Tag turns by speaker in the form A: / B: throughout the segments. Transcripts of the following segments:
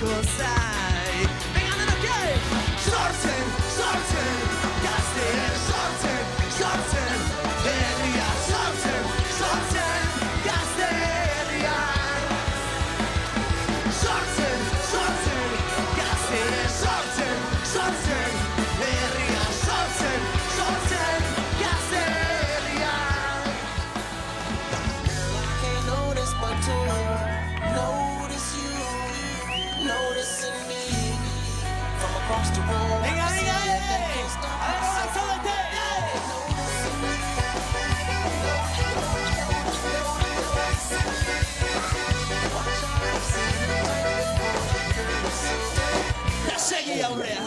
A: iritsiko zai. Beganen okei! Sortzen, sortzen, gazteen sortzen, sortzen, herria sortzen, sortzen, gazte herria. Sortzen, sortzen, gazteen sortzen, sortzen, herria sortzen, sortzen, gazte herria.
B: I can't notice but to notice you, noticing me from across the room.
A: Venga,
B: I see
A: venga,
B: it, I can't stop myself.
A: Segi aurrea.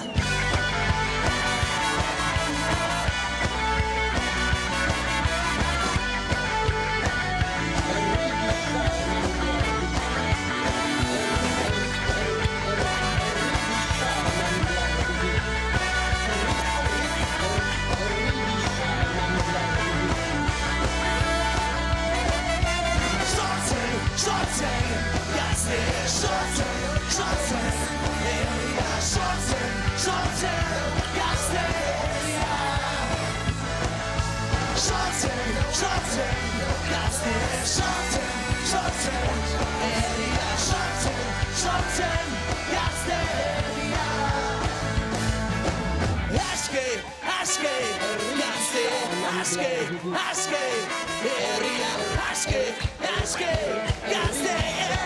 A: Sortzen, gazte, sortzen, sortzen, herria, sortzen, sortzen, gazte, herria. Sortzen, sortzen, gazte, sortzen, sortzen, herria, sortzen, sortzen, gazte, herria. Aske, aske, gazte, aske, aske, herria, aske, aske, gazte, herria.